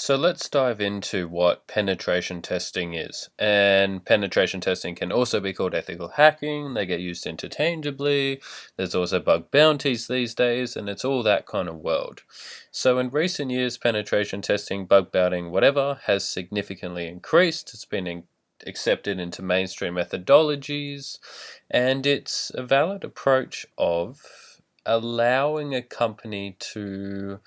So let's dive into what penetration testing is. And penetration testing can also be called ethical hacking. They get used interchangeably. There's also bug bounties these days, and it's all that kind of world. So in recent years, penetration testing, bug bounting, whatever, has significantly increased. It's been accepted into mainstream methodologies, and it's a valid approach of allowing a company to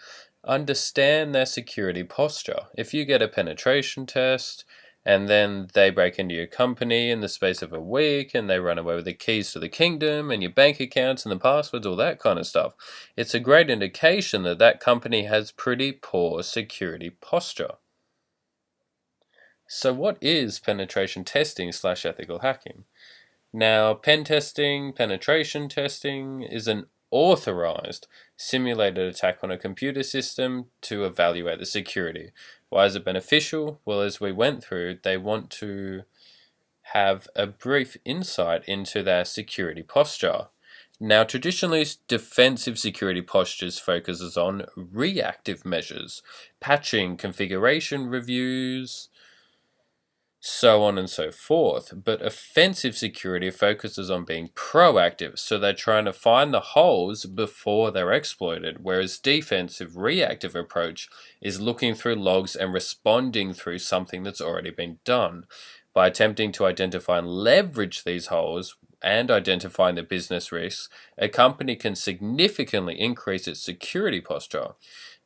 understand their security posture. If you get a penetration test and then they break into your company in the space of a week and they run away with the keys to the kingdom and your bank accounts and the passwords, all that kind of stuff, it's a great indication that that company has pretty poor security posture. So what is penetration testing slash ethical hacking? Now, pen testing, penetration testing is an authorized simulated attack on a computer system to evaluate the security. Why is it beneficial? Well, as we went through, they want to have a brief insight into their security posture. Now, traditionally, defensive security postures focuses on reactive measures, patching, configuration reviews, so on and so forth. But offensive security focuses on being proactive, so they're trying to find the holes before they're exploited, whereas defensive reactive approach is looking through logs and responding through something that's already been done. By attempting to identify and leverage these holes and identifying the business risks, a company can significantly increase its security posture.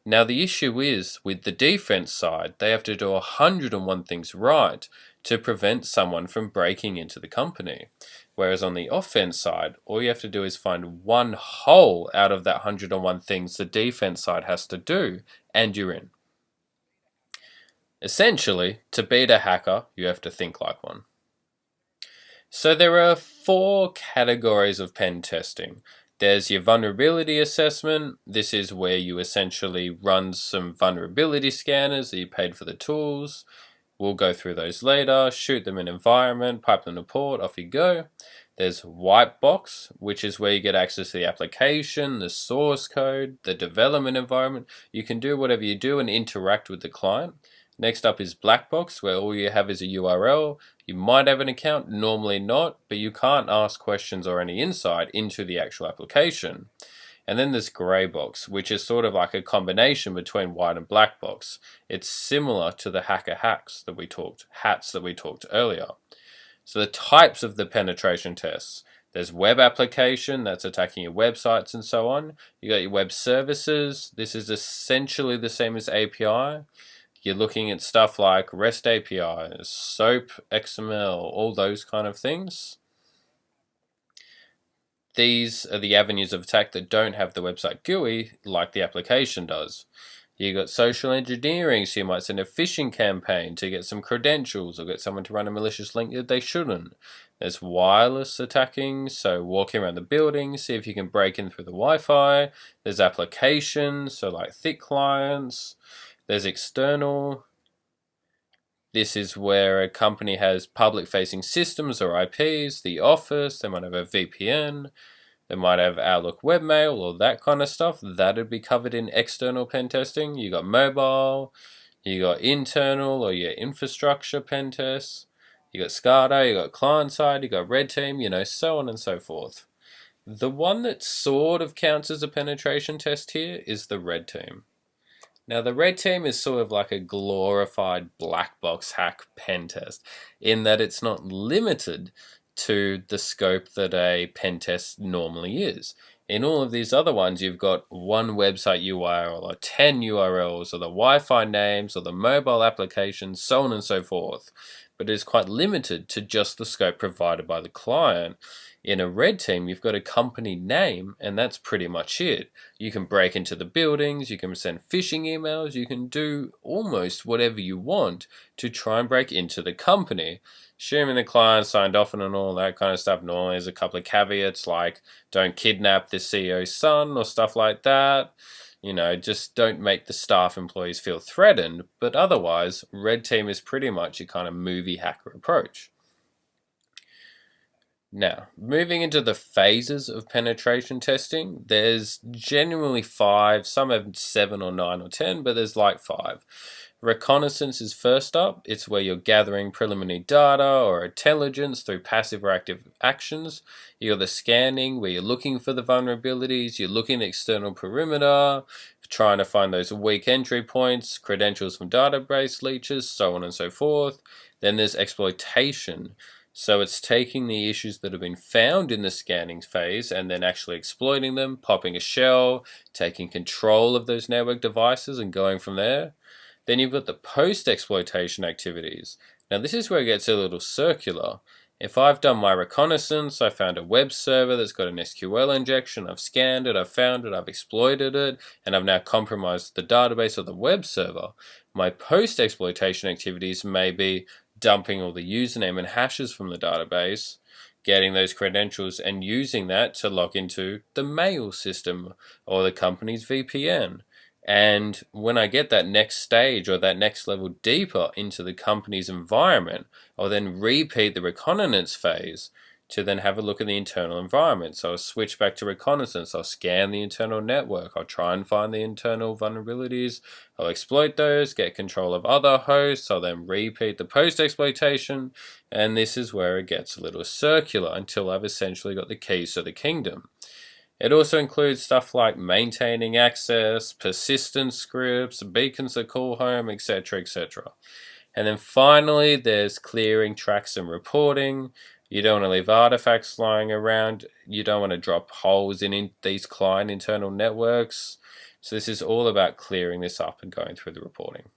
Now, the issue is with the defense side, they have to do 101 things right to prevent someone from breaking into the company. Whereas on the offense side, all you have to do is find one hole out of that 101 things the defense side has to do, and you're in. Essentially, to beat a hacker, you have to think like one. So there are four categories of pen testing. There's your vulnerability assessment. This is where you essentially run some vulnerability scanners that you paid for the tools. We'll go through those later. Shoot them in environment, pipe them to port, off you go. There's white box, which is where you get access to the application, the source code, the development environment. You can do whatever you do and interact with the client. Next up is black box, where all you have is a URL. You might have an account, normally not, but you can't ask questions or any insight into the actual application. And then there's grey box, which is sort of like a combination between white and black box. It's similar to the hacker hats that we talked earlier. So the types of the penetration tests. There's web application, that's attacking your websites and so on. You got your web services. This is essentially the same as API. You're looking at stuff like REST APIs, SOAP, XML, all those kind of things. These are the avenues of attack that don't have the website GUI like the application does. You got social engineering, so you might send a phishing campaign to get some credentials or get someone to run a malicious link that they shouldn't. There's wireless attacking, so walking around the building, see if you can break in through the Wi-Fi. There's applications, so like thick clients. There's external. This is where a company has public-facing systems or IPs, the office, they might have a VPN, they might have Outlook webmail, or that kind of stuff. That'd be covered in external pen testing. You got mobile, you got internal or your infrastructure pen tests, you got SCADA, you got client side, you got red team, so on and so forth. The one that sort of counts as a penetration test here is the red team. Now, the red team is sort of like a glorified black box hack pen test in that it's not limited to the scope that a pen test normally is. In all of these other ones, you've got one website URL or 10 URLs or the Wi-Fi names or the mobile applications, so on and so forth. But it's quite limited to just the scope provided by the client. In a red team, you've got a company name, and that's pretty much it. You can break into the buildings, you can send phishing emails, you can do almost whatever you want to try and break into the company. Assuming the client signed off on and all that kind of stuff. Normally there's a couple of caveats like don't kidnap the CEO's son or stuff like that. Just don't make the staff employees feel threatened. But otherwise, red team is pretty much a kind of movie hacker approach. Now, moving into the phases of penetration testing, there's genuinely 5, some have 7 or 9 or 10, but there's like 5. Reconnaissance is first up. It's where you're gathering preliminary data or intelligence through passive or active actions. You got the scanning, where you're looking for the vulnerabilities, you're looking at external perimeter, trying to find those weak entry points, credentials from database leeches, so on and so forth. Then there's exploitation. So it's taking the issues that have been found in the scanning phase and then actually exploiting them, popping a shell, taking control of those network devices and going from there. Then you've got the post-exploitation activities. Now this is where it gets a little circular. If I've done my reconnaissance, I found a web server that's got an SQL injection, I've scanned it, I've found it, I've exploited it, and I've now compromised the database or the web server. My post-exploitation activities may be dumping all the username and hashes from the database, getting those credentials and using that to log into the mail system or the company's VPN. And when I get that next stage or that next level deeper into the company's environment, I'll then repeat the reconnaissance phase to then have a look at the internal environment. So I'll switch back to reconnaissance. I'll scan the internal network. I'll try and find the internal vulnerabilities. I'll exploit those, get control of other hosts. I'll then repeat the post-exploitation. And this is where it gets a little circular until I've essentially got the keys to the kingdom. It also includes stuff like maintaining access, persistence scripts, beacons that call home, etc., etc. And then finally, there's clearing tracks and reporting. You don't want to leave artifacts lying around. You don't want to drop holes in these client internal networks. So this is all about clearing this up and going through the reporting.